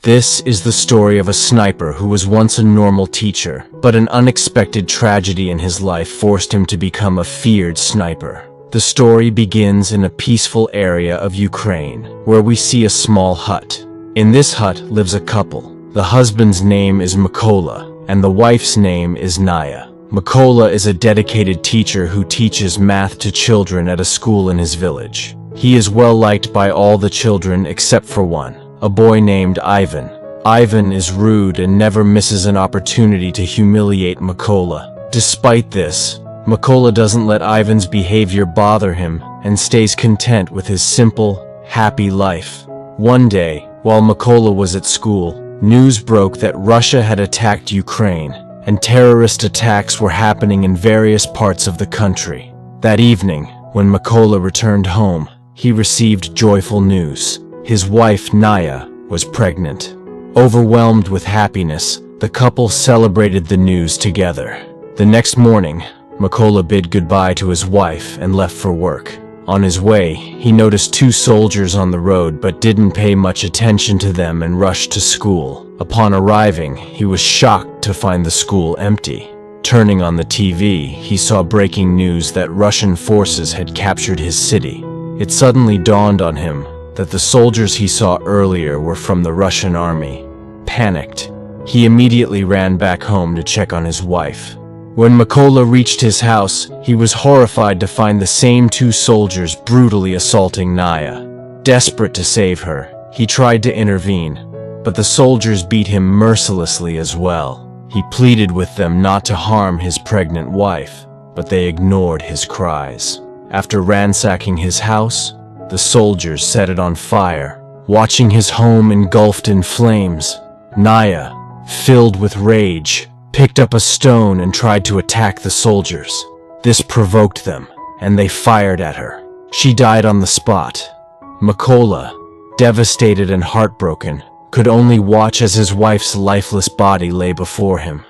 This is the story of a sniper who was once a normal teacher, but an unexpected tragedy in his life forced him to become a feared sniper. The story begins in a peaceful area of Ukraine, where we see a small hut. In this hut lives a couple. The husband's name is Mykola, and the wife's name is Naya. Mykola is a dedicated teacher who teaches math to children at a school in his village. He is well liked by all the children except for one, a boy named Ivan. Ivan is rude and never misses an opportunity to humiliate Mykola. Despite this, Mykola doesn't let Ivan's behavior bother him and stays content with his simple, happy life. One day, while Mykola was at school, news broke that Russia had attacked Ukraine, and terrorist attacks were happening in various parts of the country. That evening, when Mykola returned home, he received joyful news. His wife, Naya, was pregnant. Overwhelmed with happiness, the couple celebrated the news together. The next morning, Mykola bid goodbye to his wife and left for work. On his way, he noticed two soldiers on the road but didn't pay much attention to them and rushed to school. Upon arriving, he was shocked to find the school empty. Turning on the TV, he saw breaking news that Russian forces had captured his city. It suddenly dawned on him that the soldiers he saw earlier were from the Russian army. Panicked, he immediately ran back home to check on his wife. When Mykola reached his house, he was horrified to find the same two soldiers brutally assaulting Naya. Desperate to save her, he tried to intervene, but the soldiers beat him mercilessly as well. He pleaded with them not to harm his pregnant wife, but they ignored his cries. After ransacking his house, the soldiers set it on fire. Watching his home engulfed in flames, Naya, filled with rage, picked up a stone and tried to attack the soldiers. This provoked them, and they fired at her. She died on the spot. Mykola, devastated and heartbroken, could only watch as his wife's lifeless body lay before him.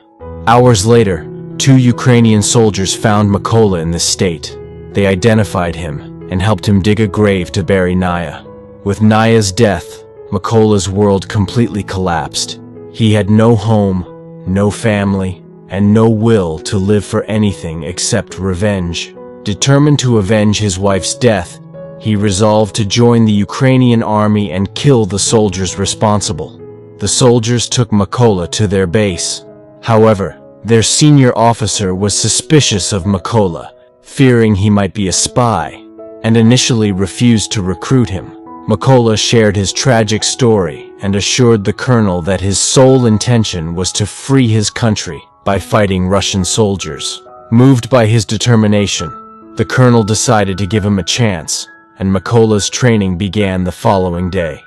Hours later, two Ukrainian soldiers found Mykola in this state. They identified him and helped him dig a grave to bury Naya. With Naya's death, Mykola's world completely collapsed. He had no home, no family, and no will to live for anything except revenge. Determined to avenge his wife's death, he resolved to join the Ukrainian army and kill the soldiers responsible. The soldiers took Mykola to their base. However, their senior officer was suspicious of Mykola, fearing he might be a spy, and initially refused to recruit him. Mykola shared his tragic story and assured the colonel that his sole intention was to free his country by fighting Russian soldiers. Moved by his determination, the colonel decided to give him a chance, and Mykola's training began the following day.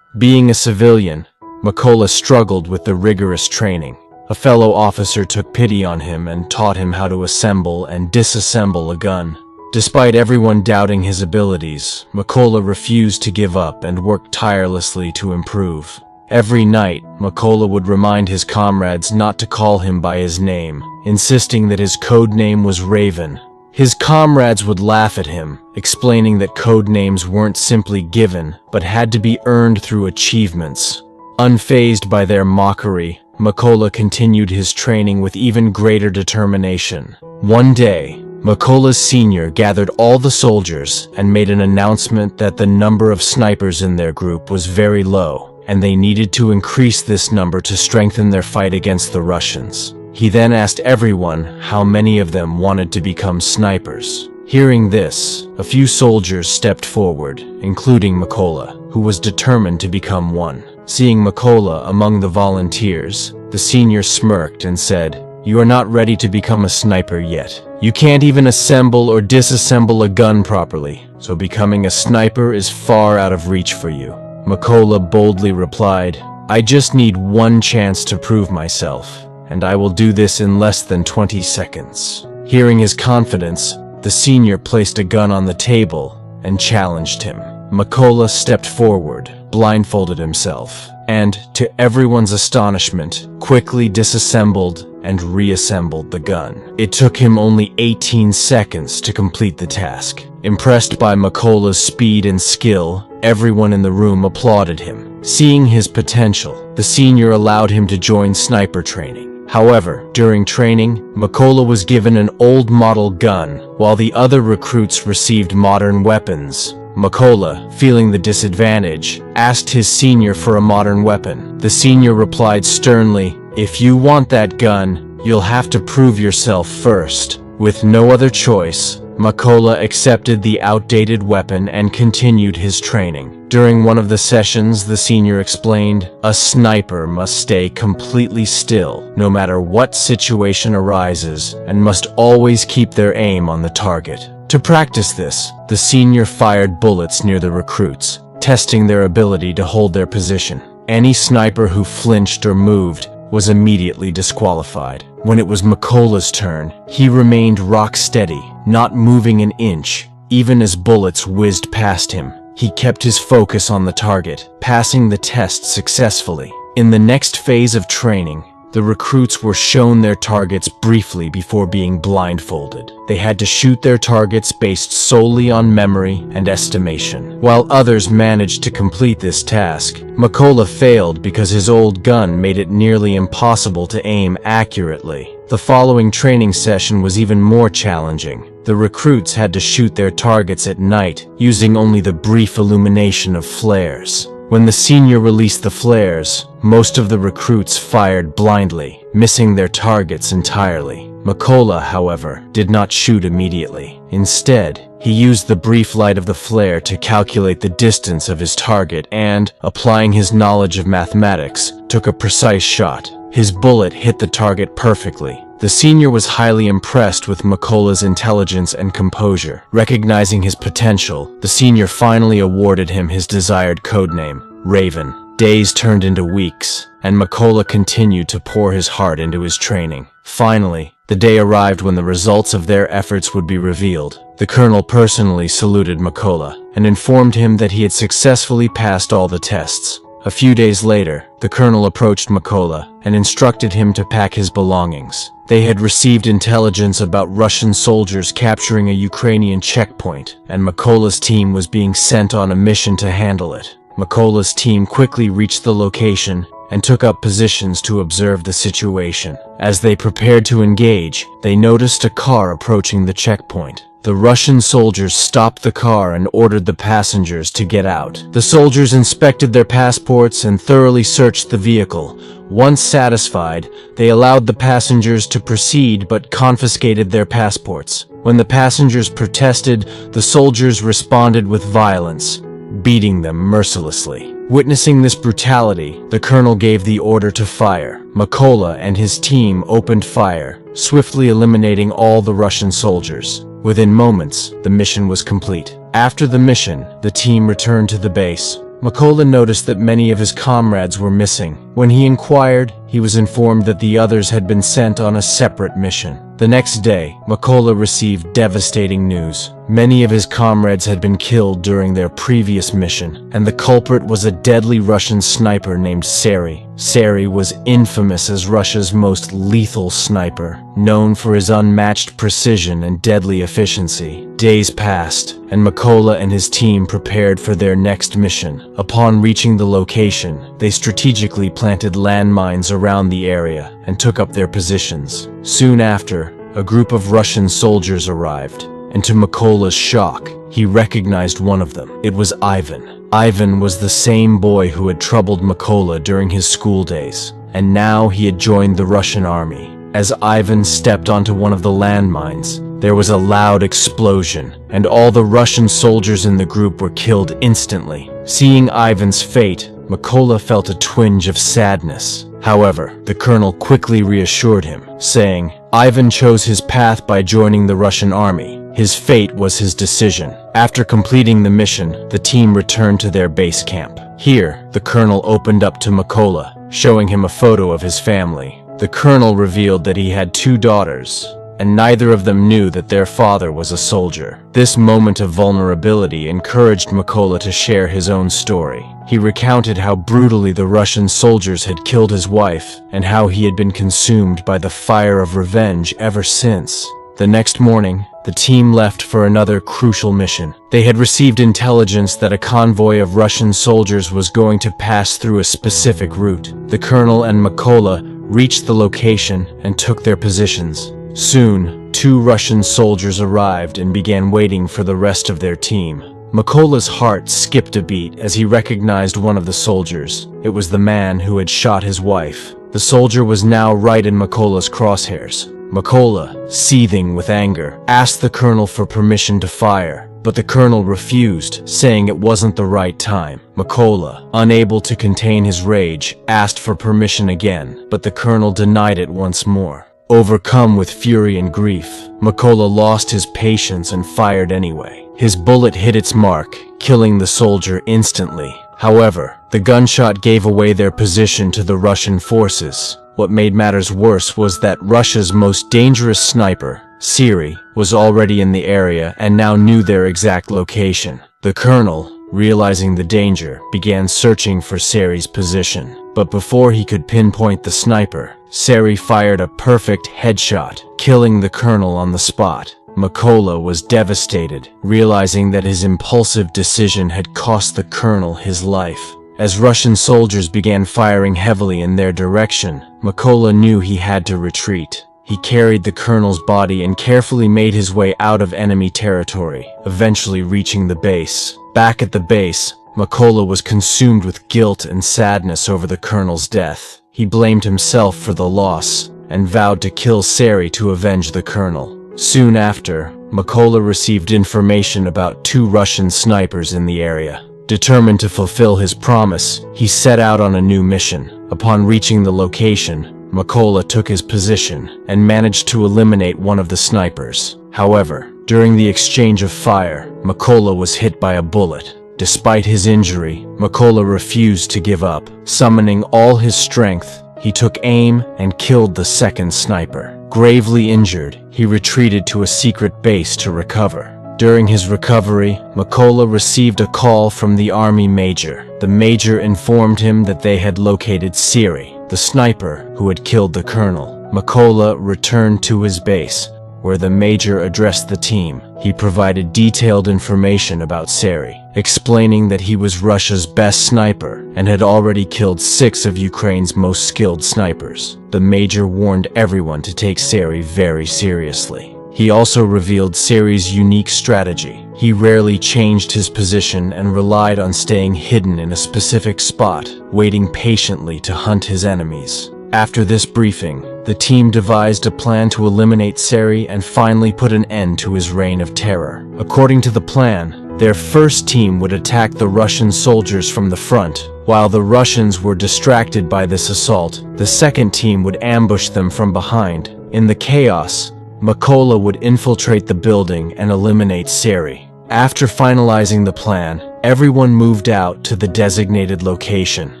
Being a civilian, Mykola struggled with the rigorous training. A fellow officer took pity on him and taught him how to assemble and disassemble a gun. Despite everyone doubting his abilities, Mykola refused to give up and worked tirelessly to improve. Every night, Mykola would remind his comrades not to call him by his name, insisting that his code name was Raven. His comrades would laugh at him, explaining that code names weren't simply given, but had to be earned through achievements. Unfazed by their mockery, Mykola continued his training with even greater determination. One day, Mykola's senior gathered all the soldiers and made an announcement that the number of snipers in their group was very low, and they needed to increase this number to strengthen their fight against the Russians. He then asked everyone how many of them wanted to become snipers. Hearing this, a few soldiers stepped forward, including Mykola, who was determined to become one. Seeing Mykola among the volunteers, the senior smirked and said, "You are not ready to become a sniper yet. You can't even assemble or disassemble a gun properly, so becoming a sniper is far out of reach for you." Mykola boldly replied, "I just need one chance to prove myself, and I will do this in less than 20 seconds. Hearing his confidence, the senior placed a gun on the table and challenged him. Mykola stepped forward, blindfolded himself, and, to everyone's astonishment, quickly disassembled and reassembled the gun. It took him only 18 seconds to complete the task. Impressed by Makola's speed and skill, everyone in the room applauded him. Seeing his potential, the senior allowed him to join sniper training. However, during training, Makola was given an old model gun, while the other recruits received modern weapons. Makola, feeling the disadvantage, asked his senior for a modern weapon. The senior replied sternly, "If you want that gun, you'll have to prove yourself first." With no other choice, Makola accepted the outdated weapon and continued his training. During one of the sessions, the senior explained, "A sniper must stay completely still, no matter what situation arises, and must always keep their aim on the target." To practice this, the senior fired bullets near the recruits, testing their ability to hold their position. Any sniper who flinched or moved was immediately disqualified. When it was Makola's turn, he remained rock steady, not moving an inch, even as bullets whizzed past him. He kept his focus on the target, passing the test successfully. In the next phase of training, the recruits were shown their targets briefly before being blindfolded. They had to shoot their targets based solely on memory and estimation. While others managed to complete this task, Makola failed because his old gun made it nearly impossible to aim accurately. The following training session was even more challenging. The recruits had to shoot their targets at night, using only the brief illumination of flares. When the senior released the flares, most of the recruits fired blindly, missing their targets entirely. Makola, however, did not shoot immediately. Instead, he used the brief light of the flare to calculate the distance of his target and, applying his knowledge of mathematics, took a precise shot. His bullet hit the target perfectly. The senior was highly impressed with Makola's intelligence and composure. Recognizing his potential, the senior finally awarded him his desired codename, Raven. Days turned into weeks, and Makola continued to pour his heart into his training. Finally, the day arrived when the results of their efforts would be revealed. The colonel personally saluted Makola and informed him that he had successfully passed all the tests. A few days later, the colonel approached Makola and instructed him to pack his belongings. They had received intelligence about Russian soldiers capturing a Ukrainian checkpoint, and Makola's team was being sent on a mission to handle it. Makola's team quickly reached the location and took up positions to observe the situation. As they prepared to engage, they noticed a car approaching the checkpoint. The Russian soldiers stopped the car and ordered the passengers to get out. The soldiers inspected their passports and thoroughly searched the vehicle. Once satisfied, they allowed the passengers to proceed but confiscated their passports. When the passengers protested, the soldiers responded with violence, beating them mercilessly. Witnessing this brutality, the colonel gave the order to fire. Makola and his team opened fire, swiftly eliminating all the Russian soldiers. Within moments, the mission was complete. After the mission, the team returned to the base. Makola noticed that many of his comrades were missing. When he inquired, he was informed that the others had been sent on a separate mission. The next day, Makola received devastating news. Many of his comrades had been killed during their previous mission, and the culprit was a deadly Russian sniper named Sari. Sari was infamous as Russia's most lethal sniper, known for his unmatched precision and deadly efficiency. Days passed, and Makola and his team prepared for their next mission. Upon reaching the location, they strategically planted landmines around the area and took up their positions. Soon after, a group of Russian soldiers arrived, and to Makola's shock, he recognized one of them. It was Ivan. Ivan was the same boy who had troubled Makola during his school days, and now he had joined the Russian army. As Ivan stepped onto one of the landmines, there was a loud explosion, and all the Russian soldiers in the group were killed instantly. Seeing Ivan's fate, Makola felt a twinge of sadness. However, the colonel quickly reassured him, saying, Ivan chose his path by joining the Russian army. His fate was his decision. After completing the mission, the team returned to their base camp. Here, the colonel opened up to Makola, showing him a photo of his family. The colonel revealed that he had 2 daughters, and neither of them knew that their father was a soldier. This moment of vulnerability encouraged Mykola to share his own story. He recounted how brutally the Russian soldiers had killed his wife, and how he had been consumed by the fire of revenge ever since. The next morning, the team left for another crucial mission. They had received intelligence that a convoy of Russian soldiers was going to pass through a specific route. The colonel and Mykola reached the location and took their positions. Soon, 2 Russian soldiers arrived and began waiting for the rest of their team. Mykola's heart skipped a beat as he recognized one of the soldiers. It was the man who had shot his wife. The soldier was now right in Mykola's crosshairs. Mykola, seething with anger, asked the colonel for permission to fire, but the colonel refused, saying it wasn't the right time. Mykola, unable to contain his rage, asked for permission again, but the colonel denied it once more. Overcome with fury and grief, Mykola lost his patience and fired anyway. His bullet hit its mark, killing the soldier instantly. However, the gunshot gave away their position to the Russian forces. What made matters worse was that Russia's most dangerous sniper, Siri, was already in the area and now knew their exact location. The colonel, realizing the danger, began searching for Siri's position. But before he could pinpoint the sniper, Siri fired a perfect headshot, killing the colonel on the spot. Mykola was devastated, realizing that his impulsive decision had cost the colonel his life. As Russian soldiers began firing heavily in their direction, Mykola knew he had to retreat. He carried the colonel's body and carefully made his way out of enemy territory, eventually reaching the base. Back at the base, Mykola was consumed with guilt and sadness over the colonel's death. He blamed himself for the loss and vowed to kill Siri to avenge the colonel. Soon after, Mykola received information about 2 Russian snipers in the area. Determined to fulfill his promise, he set out on a new mission. Upon reaching the location, Mykola took his position and managed to eliminate one of the snipers. However, during the exchange of fire, Mykola was hit by a bullet. Despite his injury, Mykola refused to give up. Summoning all his strength, he took aim and killed the second sniper. Gravely injured, he retreated to a secret base to recover. During his recovery, Mykola received a call from the army major. The major informed him that they had located Siri, the sniper who had killed the colonel. Mykola returned to his base, where the major addressed the team. He provided detailed information about Siri, explaining that he was Russia's best sniper and had already killed 6 of Ukraine's most skilled snipers. The major warned everyone to take Siri very seriously. He also revealed Siri's unique strategy. He rarely changed his position and relied on staying hidden in a specific spot, waiting patiently to hunt his enemies. After this briefing, the team devised a plan to eliminate Siri and finally put an end to his reign of terror. According to the plan, their first team would attack the Russian soldiers from the front. While the Russians were distracted by this assault, the second team would ambush them from behind. In the chaos, Mykola would infiltrate the building and eliminate Siri. After finalizing the plan, everyone moved out to the designated location.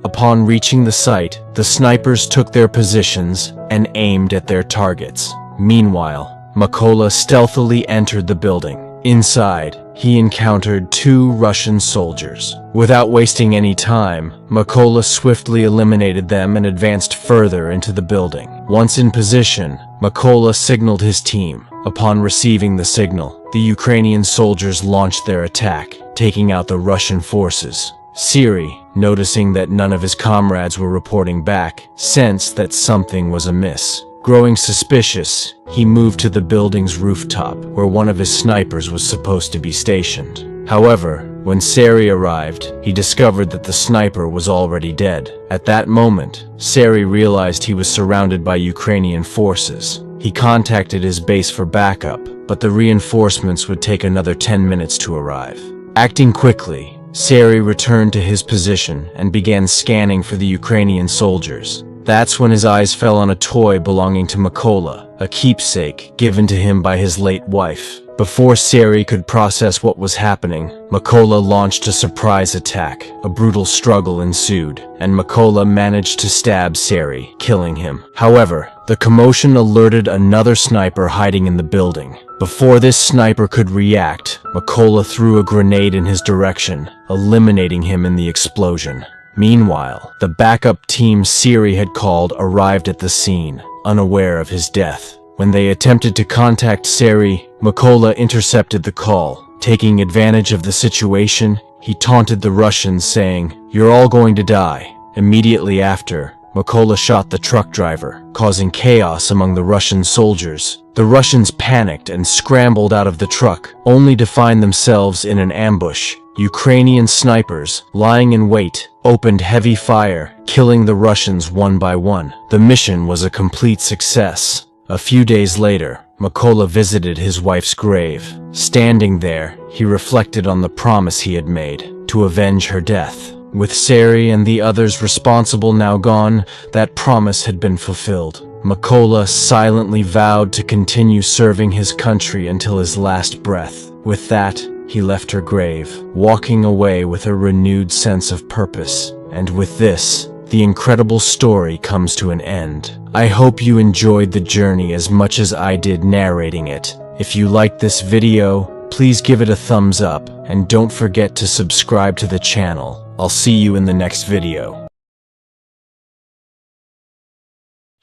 Upon reaching the site, the snipers took their positions and aimed at their targets. Meanwhile, Mykola stealthily entered the building. Inside, he encountered 2 Russian soldiers. Without wasting any time, Mykola swiftly eliminated them and advanced further into the building. Once in position, Mykola signaled his team. Upon receiving the signal, the Ukrainian soldiers launched their attack, taking out the Russian forces. Siri, noticing that none of his comrades were reporting back, sensed that something was amiss. Growing suspicious, he moved to the building's rooftop, where one of his snipers was supposed to be stationed. However, when Siri arrived, he discovered that the sniper was already dead. At that moment, Siri realized he was surrounded by Ukrainian forces. He contacted his base for backup, but the reinforcements would take another 10 minutes to arrive. Acting quickly, Siri returned to his position and began scanning for the Ukrainian soldiers. That's when his eyes fell on a toy belonging to Makola, a keepsake given to him by his late wife. Before Sari could process what was happening, Makola launched a surprise attack. A brutal struggle ensued, and Makola managed to stab Sari, killing him. However, the commotion alerted another sniper hiding in the building. Before this sniper could react, Makola threw a grenade in his direction, eliminating him in the explosion. Meanwhile, the backup team Sari had called arrived at the scene, unaware of his death. When they attempted to contact Sari, Makola intercepted the call. Taking advantage of the situation, he taunted the Russians, saying, "You're all going to die." Immediately after, Makola shot the truck driver, causing chaos among the Russian soldiers. The Russians panicked and scrambled out of the truck, only to find themselves in an ambush. Ukrainian snipers, lying in wait, opened heavy fire, killing the Russians one by one. The mission was a complete success. A few days later, Makola visited his wife's grave. Standing there, he reflected on the promise he had made, to avenge her death. With Sari and the others responsible now gone, that promise had been fulfilled. Makola silently vowed to continue serving his country until his last breath. With that, he left her grave, walking away with a renewed sense of purpose. And with this, the incredible story comes to an end. I hope you enjoyed the journey as much as I did narrating it. If you liked this video, please give it a thumbs up, and don't forget to subscribe to the channel. I'll see you in the next video.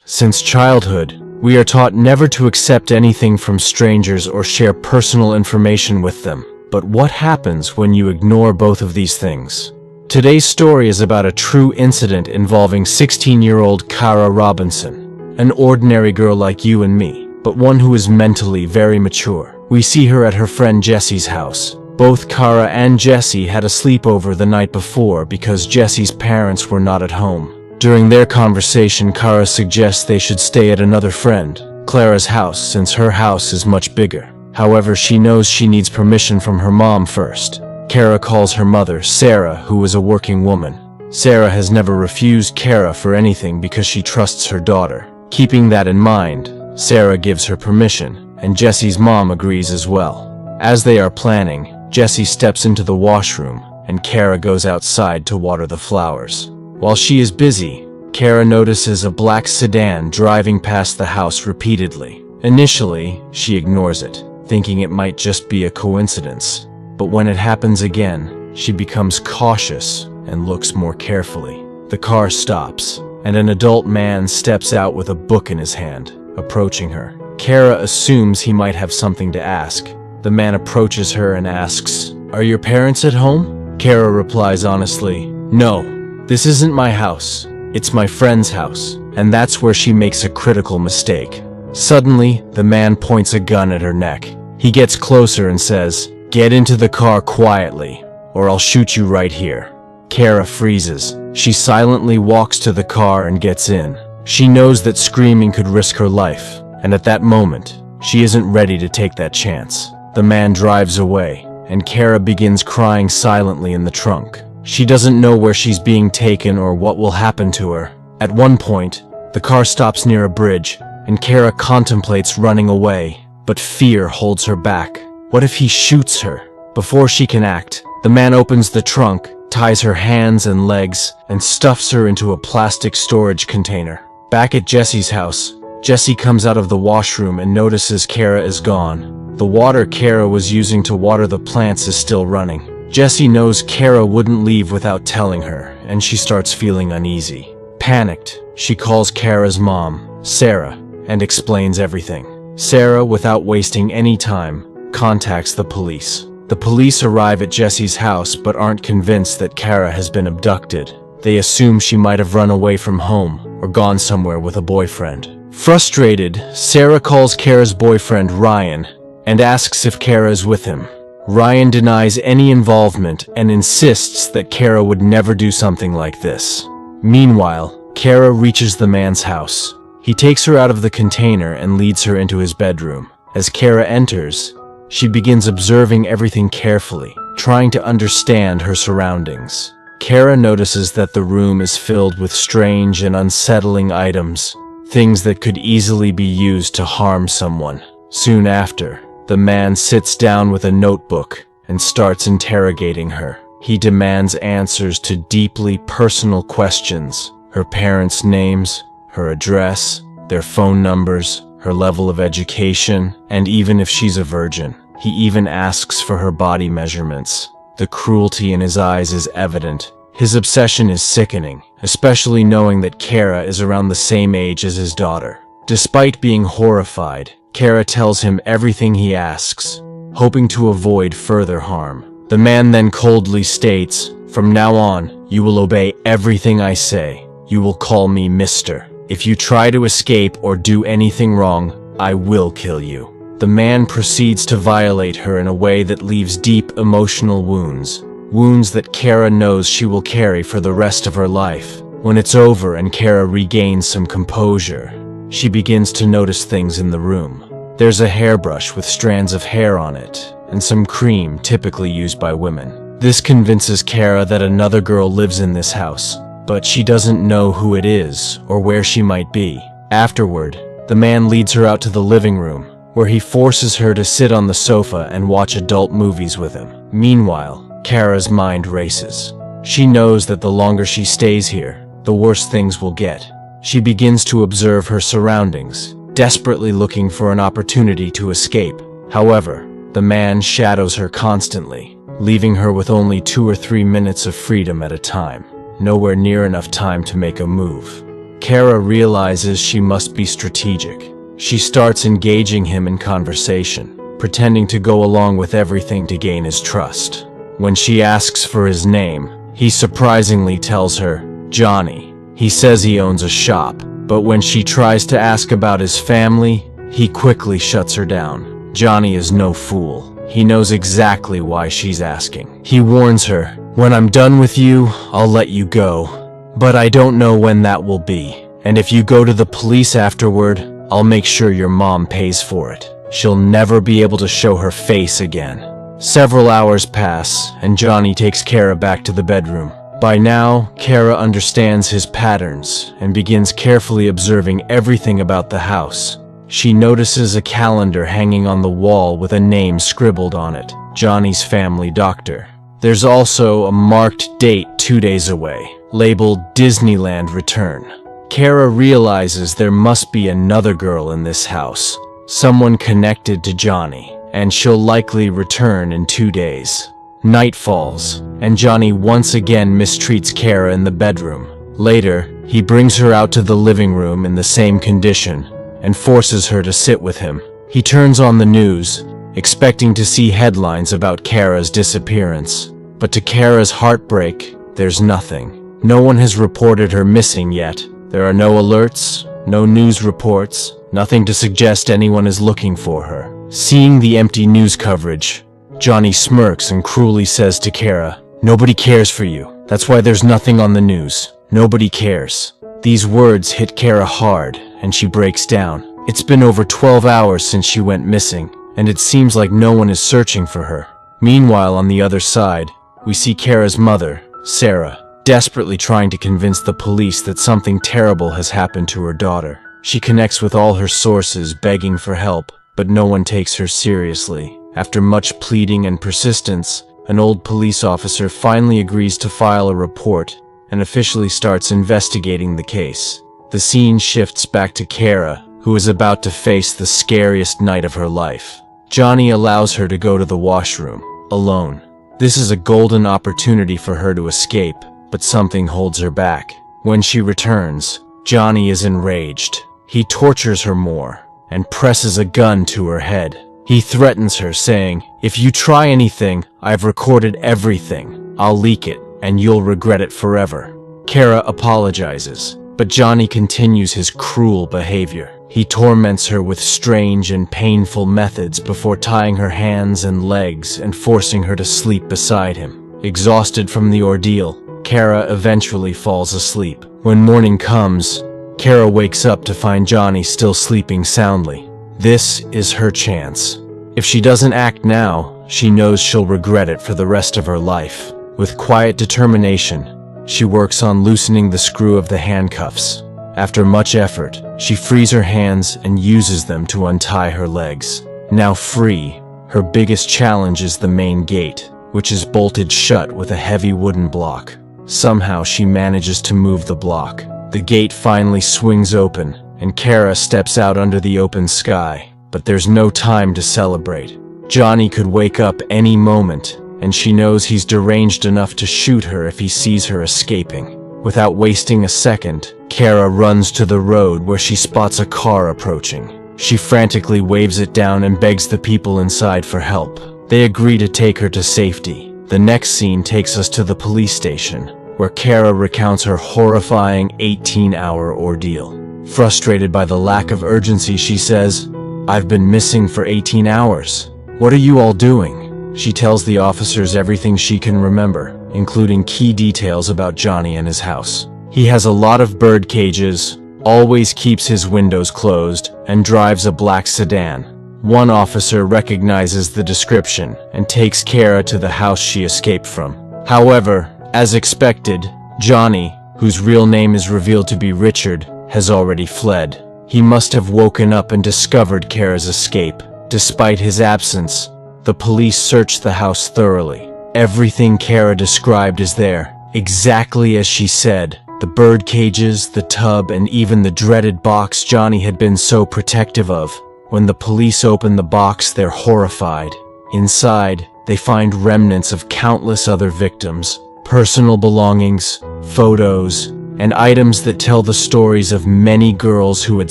Since childhood, we are taught never to accept anything from strangers or share personal information with them. But what happens when you ignore both of these things? Today's story is about a true incident involving 16-year-old Kara Robinson, an ordinary girl like you and me, but one who is mentally very mature. We see her at her friend Jesse's house. Both Kara and Jesse had a sleepover the night before because Jesse's parents were not at home. During their conversation, Kara suggests they should stay at another friend, Clara's house, since her house is much bigger. However, she knows she needs permission from her mom first. Kara calls her mother, Sarah, who is a working woman. Sarah has never refused Kara for anything because she trusts her daughter. Keeping that in mind, Sarah gives her permission, and Jesse's mom agrees as well. As they are planning, Jesse steps into the washroom, and Kara goes outside to water the flowers. While she is busy, Kara notices a black sedan driving past the house repeatedly. Initially, she ignores it, thinking it might just be a coincidence. But when it happens again, she becomes cautious and looks more carefully. The car stops, and an adult man steps out with a book in his hand, approaching her. Kara assumes he might have something to ask. The man approaches her and asks, "Are your parents at home?" Kara replies honestly, "No, this isn't my house. It's my friend's house." And that's where she makes a critical mistake. Suddenly, the man points a gun at her neck. He gets closer and says, "Get into the car quietly, or I'll shoot you right here." Kara freezes. She silently walks to the car and gets in. She knows that screaming could risk her life, and at that moment, she isn't ready to take that chance. The man drives away, and Kara begins crying silently in the trunk. She doesn't know where she's being taken or what will happen to her. At one point, the car stops near a bridge, and Kara contemplates running away, but fear holds her back. What if he shoots her? Before she can act, the man opens the trunk, ties her hands and legs, and stuffs her into a plastic storage container. Back at Jesse's house, Jesse comes out of the washroom and notices Kara is gone. The water Kara was using to water the plants is still running. Jesse knows Kara wouldn't leave without telling her, and she starts feeling uneasy. Panicked, she calls Kara's mom, Sarah, and explains everything. Sarah, without wasting any time, contacts the police. The police arrive at Jesse's house but aren't convinced that Kara has been abducted. They assume she might have run away from home or gone somewhere with a boyfriend. Frustrated, Sarah calls Kara's boyfriend Ryan and asks if Kara is with him. Ryan denies any involvement and insists that Kara would never do something like this. Meanwhile, Kara reaches the man's house. He takes her out of the container and leads her into his bedroom. As Kara enters, she begins observing everything carefully, trying to understand her surroundings. Kara notices that the room is filled with strange and unsettling items, things that could easily be used to harm someone. Soon after, the man sits down with a notebook and starts interrogating her. He demands answers to deeply personal questions: her parents' names, her address, their phone numbers, her level of education, and even if she's a virgin. He even asks for her body measurements. The cruelty in his eyes is evident. His obsession is sickening, especially knowing that Kara is around the same age as his daughter. Despite being horrified, Kara tells him everything he asks, hoping to avoid further harm. The man then coldly states, "From now on, you will obey everything I say. You will call me Mister. If you try to escape or do anything wrong, I will kill you." The man proceeds to violate her in a way that leaves deep emotional wounds that Kara knows she will carry for the rest of her life. When it's over and Kara regains some composure, she begins to notice things in the room. There's a hairbrush with strands of hair on it, and some cream typically used by women. This convinces Kara that another girl lives in this house, but she doesn't know who it is or where she might be. Afterward, the man leads her out to the living room, where he forces her to sit on the sofa and watch adult movies with him. Meanwhile, Kara's mind races. She knows that the longer she stays here, the worse things will get. She begins to observe her surroundings, desperately looking for an opportunity to escape. However, the man shadows her constantly, leaving her with only 2 or 3 minutes of freedom at a time, nowhere near enough time to make a move. Kara realizes she must be strategic. She starts engaging him in conversation, pretending to go along with everything to gain his trust. When she asks for his name, he surprisingly tells her, Johnny. He says he owns a shop, but when she tries to ask about his family, he quickly shuts her down. Johnny is no fool. He knows exactly why she's asking. He warns her, "When I'm done with you, I'll let you go. But I don't know when that will be. And if you go to the police afterward, I'll make sure your mom pays for it. She'll never be able to show her face again." Several hours pass, and Johnny takes Kara back to the bedroom. By now, Kara understands his patterns and begins carefully observing everything about the house. She notices a calendar hanging on the wall with a name scribbled on it, Johnny's family doctor. There's also a marked date 2 days away, labeled Disneyland Return. Kara realizes there must be another girl in this house, someone connected to Johnny, and she'll likely return in 2 days. Night falls, and Johnny once again mistreats Kara in the bedroom. Later, he brings her out to the living room in the same condition and forces her to sit with him. He turns on the news, expecting to see headlines about Kara's disappearance. But to Kara's heartbreak, there's nothing. No one has reported her missing yet. There are no alerts, no news reports, nothing to suggest anyone is looking for her. Seeing the empty news coverage, Johnny smirks and cruelly says to Kara, "Nobody cares for you. That's why there's nothing on the news. Nobody cares." These words hit Kara hard, and she breaks down. It's been over 12 hours since she went missing, and it seems like no one is searching for her. Meanwhile, on the other side, we see Kara's mother, Sarah, desperately trying to convince the police that something terrible has happened to her daughter. She connects with all her sources, begging for help, but no one takes her seriously. After much pleading and persistence, an old police officer finally agrees to file a report and officially starts investigating the case. The scene shifts back to Kara, who is about to face the scariest night of her life. Johnny allows her to go to the washroom, alone. This is a golden opportunity for her to escape, but something holds her back. When she returns, Johnny is enraged. He tortures her more and presses a gun to her head. He threatens her, saying, "If you try anything, I've recorded everything. I'll leak it, and you'll regret it forever." Kara apologizes, but Johnny continues his cruel behavior. He torments her with strange and painful methods before tying her hands and legs and forcing her to sleep beside him. Exhausted from the ordeal, Kara eventually falls asleep. When morning comes, Kara wakes up to find Johnny still sleeping soundly. This is her chance. If she doesn't act now, she knows she'll regret it for the rest of her life. With quiet determination, she works on loosening the screw of the handcuffs. After much effort, she frees her hands and uses them to untie her legs. Now free, her biggest challenge is the main gate, which is bolted shut with a heavy wooden block. Somehow she manages to move the block. The gate finally swings open, and Kara steps out under the open sky. But there's no time to celebrate. Johnny could wake up any moment, and she knows he's deranged enough to shoot her if he sees her escaping. Without wasting a second, Kara runs to the road where she spots a car approaching. She frantically waves it down and begs the people inside for help. They agree to take her to safety. The next scene takes us to the police station, where Kara recounts her horrifying 18-hour ordeal. Frustrated by the lack of urgency, she says, "I've been missing for 18 hours. What are you all doing?" She tells the officers everything she can remember, including key details about Johnny and his house. He has a lot of bird cages, always keeps his windows closed, and drives a black sedan. One officer recognizes the description and takes Kara to the house she escaped from. However, as expected, Johnny, whose real name is revealed to be Richard, has already fled. He must have woken up and discovered Kara's escape. Despite his absence, the police searched the house thoroughly. Everything Kara described is there, exactly as she said. The bird cages, the tub, and even the dreaded box Johnny had been so protective of. When the police open the box, they're horrified. Inside, they find remnants of countless other victims, personal belongings, photos, and items that tell the stories of many girls who had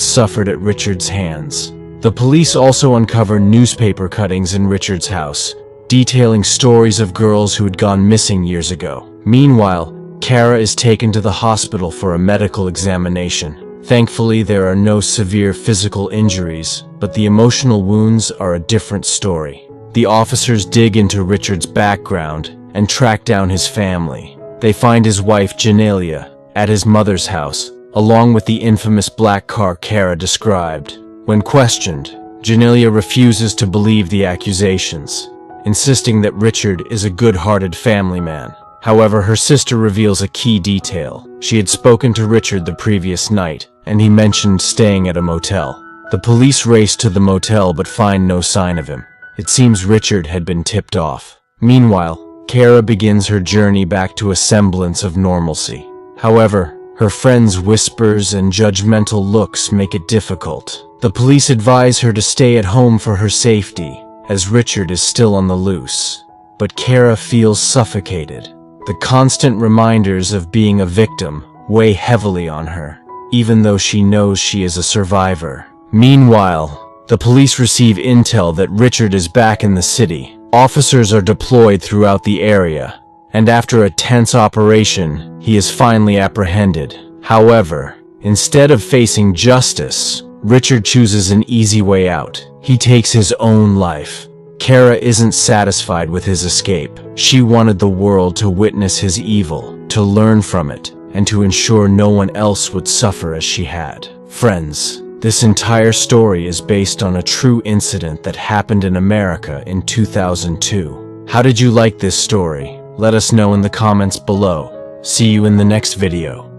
suffered at Richard's hands. The police also uncover newspaper cuttings in Richard's house, detailing stories of girls who had gone missing years ago. Meanwhile, Kara is taken to the hospital for a medical examination. Thankfully, there are no severe physical injuries, but the emotional wounds are a different story. The officers dig into Richard's background and track down his family. They find his wife, Janelia, at his mother's house, along with the infamous black car Kara described. When questioned, Janelia refuses to believe the accusations, insisting that Richard is a good-hearted family man. However, her sister reveals a key detail. She had spoken to Richard the previous night, and he mentioned staying at a motel. The police race to the motel but find no sign of him. It seems Richard had been tipped off. Meanwhile, Kara begins her journey back to a semblance of normalcy. However, her friends' whispers and judgmental looks make it difficult. The police advise her to stay at home for her safety, as Richard is still on the loose. But Kara feels suffocated. The constant reminders of being a victim weigh heavily on her, even though she knows she is a survivor. Meanwhile, the police receive intel that Richard is back in the city. Officers are deployed throughout the area, and after a tense operation, he is finally apprehended. However, instead of facing justice, Richard chooses an easy way out. He takes his own life. Kara isn't satisfied with his escape. She wanted the world to witness his evil, to learn from it, and to ensure no one else would suffer as she had. Friends, this entire story is based on a true incident that happened in America in 2002. How did you like this story? Let us know in the comments below. See you in the next video.